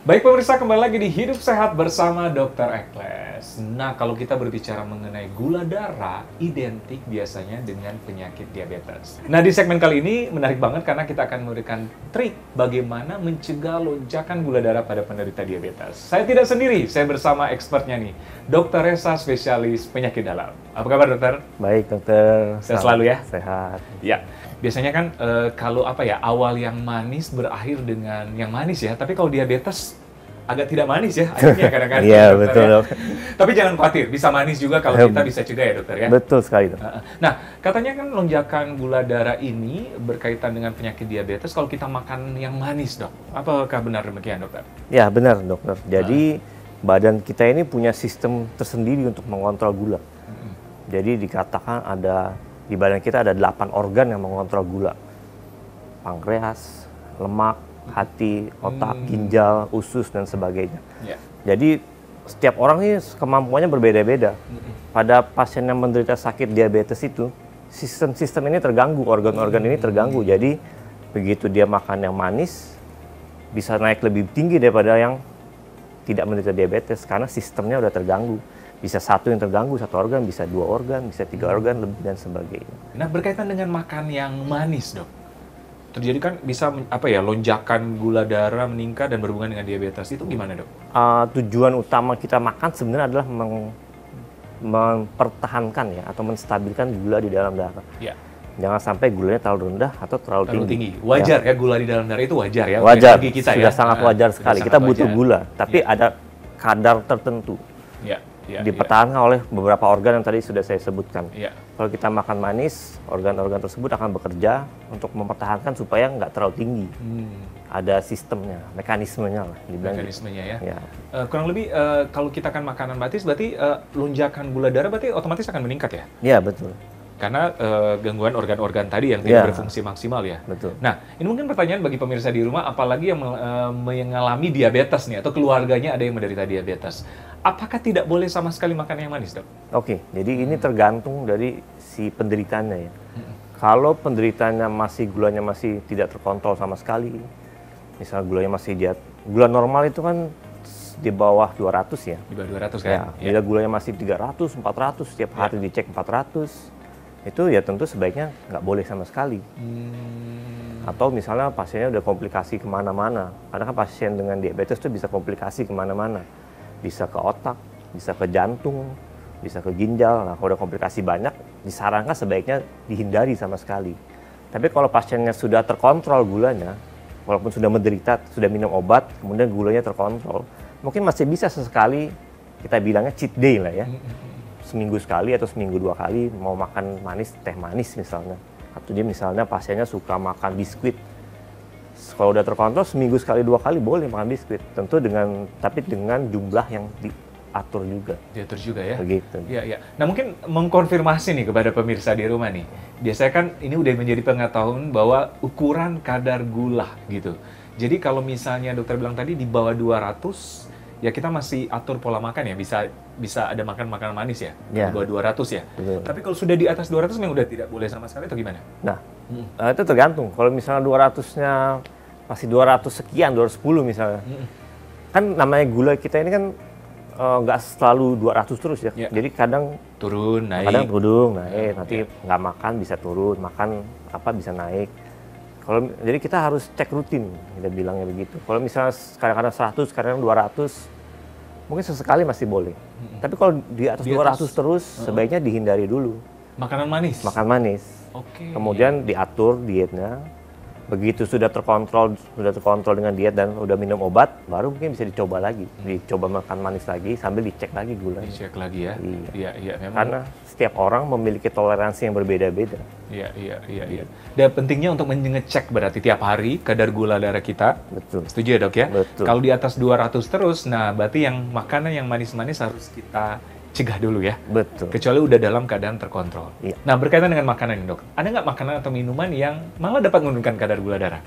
Baik pemirsa, kembali lagi di Hidup Sehat bersama Dr. Ekles. Nah, kalau kita berbicara mengenai gula darah, identik biasanya dengan penyakit diabetes. Nah, di segmen kali ini menarik banget karena kita akan memberikan trik bagaimana mencegah lonjakan gula darah pada penderita diabetes. Saya tidak sendiri, saya bersama expertnya nih, Dr. Resa, spesialis penyakit dalam. Apa kabar, dokter? Baik, dokter. Sehat selalu ya? Sehat. Ya, biasanya kan kalau awal yang manis berakhir dengan yang manis ya. Tapi kalau diabetes agak tidak manis ya akhirnya kadang-kadang. Iya, dokter, betul, ya. dok. Tapi jangan khawatir, bisa manis juga kalau kita bisa cegah ya, dokter ya. Betul sekali, dok. Nah, katanya kan lonjakan gula darah ini berkaitan dengan penyakit diabetes kalau kita makan yang manis, dok. Apakah benar demikian, dokter? Ya, benar, dokter. Jadi badan kita ini punya sistem tersendiri untuk mengontrol gula. Jadi dikatakan di badan kita ada 8 organ yang mengontrol gula. Pankreas, lemak, hati, otak, ginjal, usus, dan sebagainya. Ya. Jadi setiap orang ini kemampuannya berbeda-beda. Pada pasien yang menderita sakit diabetes itu, sistem-sistem ini terganggu, organ-organ ini terganggu. Jadi begitu dia makan yang manis, bisa naik lebih tinggi daripada yang tidak menderita diabetes, karena sistemnya udah terganggu. Bisa satu yang terganggu, satu organ, bisa 2 organ, bisa 3 organ, lebih, dan sebagainya. Nah, berkaitan dengan makan yang manis, dok. Terjadi kan bisa lonjakan gula darah meningkat dan berhubungan dengan diabetes. Itu gimana, dok? Tujuan utama kita makan sebenarnya adalah mempertahankan ya, atau menstabilkan gula di dalam darah. Ya. Jangan sampai gulanya terlalu rendah atau terlalu tinggi. Wajar ya, gula di dalam darah itu wajar ya. Wajar, Bagi kita sudah ya. sangat wajar sekali. Kita butuh gula, tapi ada kadar tertentu. Dipertahankan oleh beberapa organ yang tadi sudah saya sebutkan. Kalau kita makan manis, organ-organ tersebut akan bekerja untuk mempertahankan supaya nggak terlalu tinggi. Ada sistemnya, mekanismenya lah. Mekanismenya ya. Kurang lebih kalau kita kan makanan manis, berarti lonjakan gula darah berarti otomatis akan meningkat ya? Iya, betul. Karena gangguan organ-organ tadi yang tidak berfungsi maksimal ya. Betul. Nah, ini mungkin pertanyaan bagi pemirsa di rumah, apalagi yang mengalami diabetes nih, atau keluarganya ada yang menderita diabetes. Apakah tidak boleh sama sekali makan yang manis, dok? Oke, jadi ini tergantung dari si penderitanya ya. Kalau penderitanya gulanya masih tidak terkontrol sama sekali, misalnya gulanya masih gula normal itu kan di bawah 200 ya. Di bawah 200 kan? Bila gulanya masih 300, 400, setiap hari dicek 400, itu ya tentu sebaiknya nggak boleh sama sekali. Atau misalnya pasiennya udah komplikasi kemana-mana, karena kan pasien dengan diabetes itu bisa komplikasi kemana-mana. Bisa ke otak, bisa ke jantung, bisa ke ginjal. Nah, kalau udah komplikasi banyak, disarankan sebaiknya dihindari sama sekali. Tapi kalau pasiennya sudah terkontrol gulanya, walaupun sudah menderita, sudah minum obat, kemudian gulanya terkontrol, mungkin masih bisa sesekali, kita bilangnya cheat day lah ya. Seminggu sekali atau seminggu 2 kali mau makan manis, teh manis misalnya. Atau dia misalnya pasiennya suka makan biskuit. Kalau udah terkontrol seminggu sekali 2 kali boleh makan biskuit. Tentu tapi dengan jumlah yang diatur juga. Diatur juga ya? Begitu. Iya. Nah, mungkin mengkonfirmasi nih kepada pemirsa di rumah nih. Biasanya kan ini udah menjadi pengetahuan bahwa ukuran kadar gula gitu. Jadi kalau misalnya dokter bilang tadi di bawah 200, ya kita masih atur pola makan ya, bisa ada makan makanan manis ya, di bawah 200 ya. Betul. Tapi kalau sudah di atas 200 memang udah tidak boleh sama sekali atau gimana? Nah, itu tergantung. Kalau misalnya 200-nya masih 200 sekian, 210 misalnya. Kan namanya gula kita ini kan nggak selalu 200 terus ya. Jadi kadang turun, naik. Kadang turun, naik. Nanti nggak makan bisa turun, makan bisa naik. Jadi kita harus cek rutin, kita bilangnya begitu. Kalau misalnya kadang-kadang 100, kadang 200, mungkin sesekali masih boleh. Tapi kalau di atas 200 terus, sebaiknya dihindari dulu. Makanan manis? Makan manis. Kemudian diatur dietnya. Begitu sudah terkontrol dengan diet dan udah minum obat, baru mungkin bisa dicoba lagi. Dicoba makan manis lagi sambil dicek lagi gulanya. Dicek lagi ya? Iya, memang. Karena setiap orang memiliki toleransi yang berbeda-beda. Iya. Dan pentingnya untuk mengecek berarti tiap hari kadar gula darah kita. Betul. Setuju ya, dok ya? Betul. Kalau di atas 200 terus, nah berarti yang makanan yang manis-manis harus kita cegah dulu ya. Betul. Kecuali udah dalam keadaan terkontrol. Iya. Nah, berkaitan dengan makanan ini, dok. Ada nggak makanan atau minuman yang malah dapat menurunkan kadar gula darah?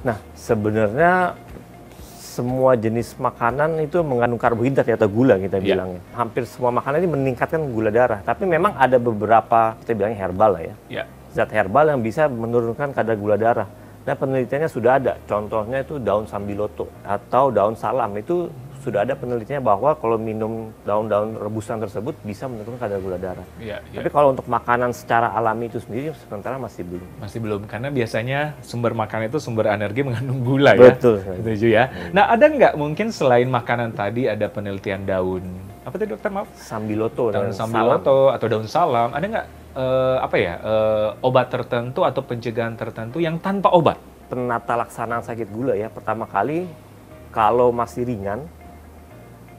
Nah, sebenarnya semua jenis makanan itu mengandung karbohidrat atau gula kita bilangnya. Hampir semua makanan ini meningkatkan gula darah. Tapi memang ada beberapa, kita bilangnya herbal lah ya. Zat herbal yang bisa menurunkan kadar gula darah. Nah, penelitiannya sudah ada. Contohnya itu daun sambiloto atau daun salam. Itu sudah ada penelitiannya bahwa kalau minum daun-daun rebusan tersebut bisa menurunkan kadar gula darah. Iya, iya. Tapi kalau untuk makanan secara alami itu sendiri sementara masih belum. Masih belum, karena biasanya sumber makanan itu sumber energi mengandung gula ya. Betul. Setuju ya. Nah, ada nggak mungkin selain makanan tadi ada penelitian daun, apa tadi dokter maaf? Sambiloto, Daun dan sambiloto atau daun salam, ada nggak obat tertentu atau pencegahan tertentu yang tanpa obat? penata laksanaan sakit gula ya. Pertama kali kalau masih ringan,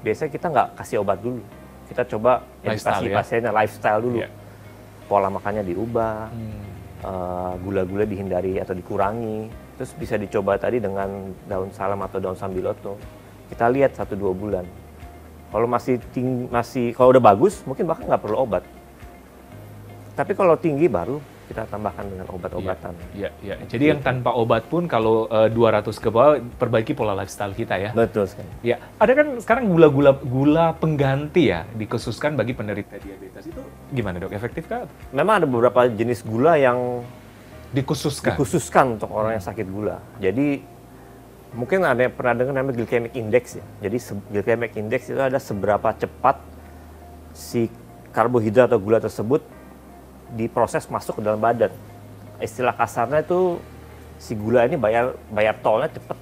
biasanya kita nggak kasih obat dulu. Kita coba Lifestyle, edukasi ya? pasiennya, lifestyle dulu. Iya. Pola makannya diubah, gula-gula dihindari atau dikurangi. Terus bisa dicoba tadi dengan daun salam atau daun sambiloto. Kita lihat 1-2 bulan. Kalau kalau udah bagus, mungkin bahkan nggak perlu obat. Tapi kalau tinggi baru kita tambahkan dengan obat-obatan. Iya, iya. Jadi yang tanpa obat pun kalau 200 ke bawah, perbaiki pola lifestyle kita ya. Betul sekali. Ya, ada kan sekarang gula pengganti ya, dikhususkan bagi penderita diabetes. Itu gimana dok? Efektif kah? Memang ada beberapa jenis gula yang Dikhususkan. untuk orang yang sakit gula. Jadi mungkin ada yang pernah dengar namanya glycemic index ya. Jadi glycemic index itu ada seberapa cepat si karbohidrat atau gula tersebut diproses masuk ke dalam badan. Istilah kasarnya itu si gula ini bayar tolnya cepat,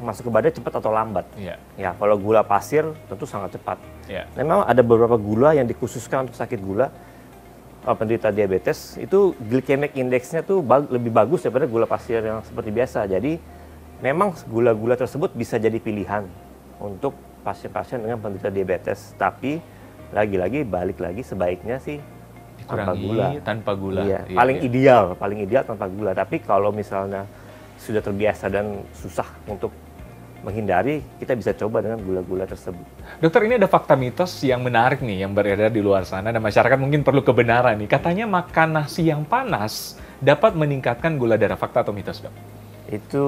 masuk ke badan cepat atau lambat. Iya. Ya, kalau gula pasir tentu sangat cepat. Iya. Memang ada beberapa gula yang dikhususkan untuk sakit gula. Penderita diabetes itu glycemic index-nya tuh lebih bagus daripada gula pasir yang seperti biasa. Jadi memang gula-gula tersebut bisa jadi pilihan untuk pasien-pasien dengan penderita diabetes. Tapi lagi-lagi balik lagi sebaiknya sih tanpa gula. Iya, Iya, paling ideal tanpa gula. Tapi kalau misalnya sudah terbiasa dan susah untuk menghindari, kita bisa coba dengan gula-gula tersebut. Dokter, ini ada fakta mitos yang menarik nih yang beredar di luar sana dan masyarakat mungkin perlu kebenaran nih. Katanya makan nasi yang panas dapat meningkatkan gula darah. Fakta atau mitos, dok? Itu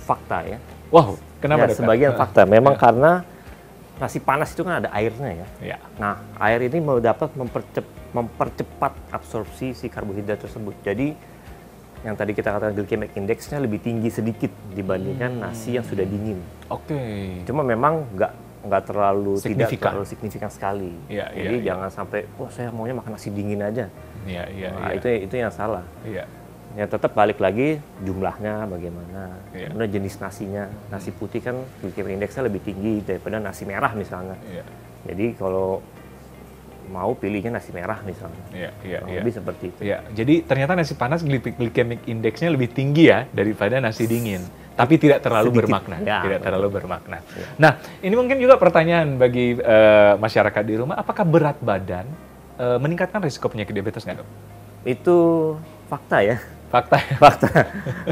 fakta ya. Wow, kenapa Ya, dokter? sebagian fakta. Memang karena nasi panas itu kan ada airnya ya. Ya. Nah, air ini mau dapat mempercepat absorpsi si karbohidrat tersebut. Jadi yang tadi kita katakan glycemic index-nya lebih tinggi sedikit dibandingkan nasi yang sudah dingin. Oke. Cuma memang nggak terlalu Signifikan. tidak terlalu signifikan sekali. Iya, Jadi iya, jangan sampai, saya maunya makan nasi dingin aja. Iya, iya, Nah, iya. itu yang salah. Iya. Ya tetap balik lagi jumlahnya bagaimana, Iya. kemudian jenis nasinya. Nasi putih kan glycemic index-nya lebih tinggi daripada nasi merah misalnya. Iya. Jadi kalau mau pilihnya nasi merah misalnya. Iya, iya, Kurang iya. lebih seperti itu. Ya, jadi ternyata nasi panas glycemic index-nya lebih tinggi ya daripada nasi dingin. Tapi tidak terlalu Sedikit. bermakna. Ya, Tidak betul. terlalu bermakna. Nah, ini mungkin juga pertanyaan bagi masyarakat di rumah. Apakah berat badan meningkatkan risiko penyakit diabetes nggak, dok? Itu fakta ya. Fakta ya? Fakta.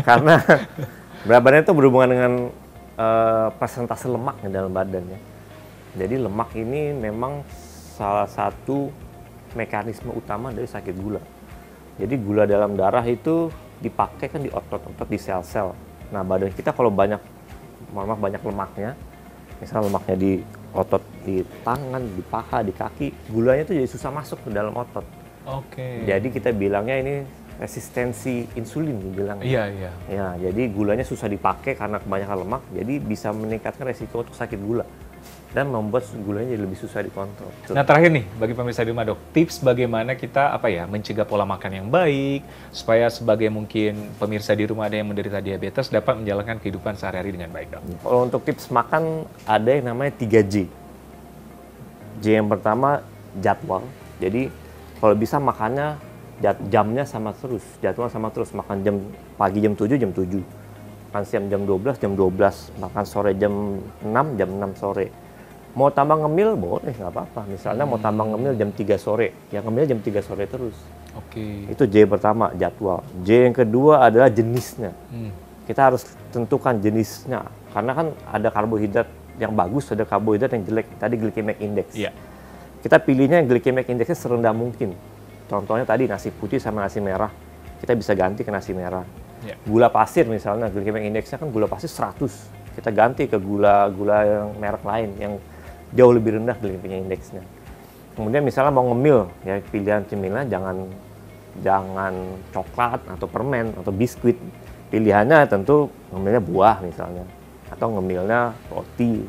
Karena berat badan itu berhubungan dengan persentase lemak di dalam badannya. Jadi lemak ini memang salah satu mekanisme utama dari sakit gula. Jadi gula dalam darah itu dipakai kan di otot-otot, di sel-sel. Nah, badan kita kalau banyak lemaknya, misalnya lemaknya di otot, di tangan, di paha, di kaki, gulanya itu jadi susah masuk ke dalam otot. Oke. Jadi kita bilangnya ini resistensi insulin dibilang. Iya, iya. Ya, jadi gulanya susah dipakai karena kebanyakan lemak, jadi bisa meningkatkan resiko untuk sakit gula dan membuat gulanya jadi lebih susah dikontrol. Nah, terakhir nih bagi pemirsa di rumah, dok, tips bagaimana kita mencegah pola makan yang baik supaya sebagai mungkin pemirsa di rumah ada yang menderita diabetes dapat menjalankan kehidupan sehari-hari dengan baik, dok. Kalau untuk tips makan ada yang namanya 3J. J yang pertama jadwal. Jadi kalau bisa makannya jamnya sama terus, jadwal sama terus. Makan pagi jam 7, jam 7. Makan siang jam 12, jam 12. Makan sore jam 6, jam 6 sore. Mau tambah ngemil, boleh, nggak apa-apa. Misalnya mau tambah ngemil jam 3 sore, ya ngemil jam 3 sore terus. Oke. Itu J pertama, jadwal. J yang kedua adalah jenisnya. Hmm. Kita harus tentukan jenisnya. Karena kan ada karbohidrat yang bagus, ada karbohidrat yang jelek. Tadi glycemic index. Iya. Kita pilihnya yang glycemic indexnya serendah mungkin. Contohnya tadi nasi putih sama nasi merah. Kita bisa ganti ke nasi merah. Iya. Gula pasir misalnya, glycemic indexnya kan gula pasir 100. Kita ganti ke gula yang merek lain yang jauh lebih rendah glycemic indexnya. Kemudian misalnya mau ngemil, ya pilihan cemilan jangan jangan coklat atau permen atau biskuit. Pilihannya tentu ngemilnya buah misalnya, atau ngemilnya roti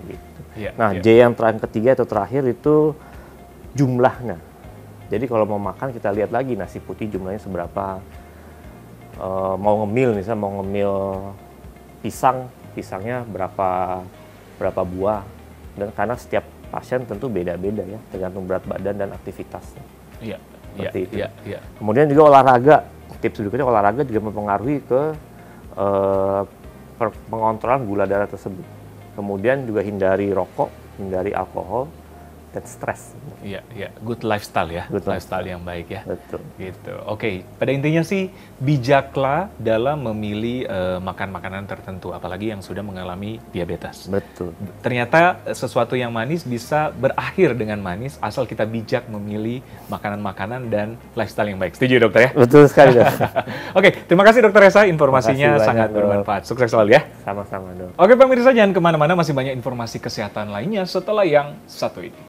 gitu. Nah, J yang ketiga atau terakhir itu jumlahnya. Jadi kalau mau makan kita lihat lagi nasi putih jumlahnya seberapa. Mau ngemil misalnya mau ngemil pisangnya berapa buah. Dan karena setiap pasien tentu beda-beda ya, tergantung berat badan dan aktivitasnya. Iya. Kemudian juga olahraga. Tips berikutnya, olahraga juga mempengaruhi ke pengontrolan gula darah tersebut. Kemudian juga hindari rokok, hindari alkohol, dan stres. Iya. Good lifestyle ya. Good lifestyle yang baik ya. Betul. Gitu. Oke, pada intinya sih bijaklah dalam memilih makan makanan tertentu, apalagi yang sudah mengalami diabetes. Betul. Ternyata sesuatu yang manis bisa berakhir dengan manis asal kita bijak memilih makanan-makanan dan lifestyle yang baik. Setuju dokter ya? Betul sekali dok. Oke, terima kasih dokter Reza, informasinya Terima kasih sangat banyak, bermanfaat. Sukses selalu ya. Sama-sama dok. Oke pemirsa, jangan kemana-mana, masih banyak informasi kesehatan lainnya setelah yang satu ini.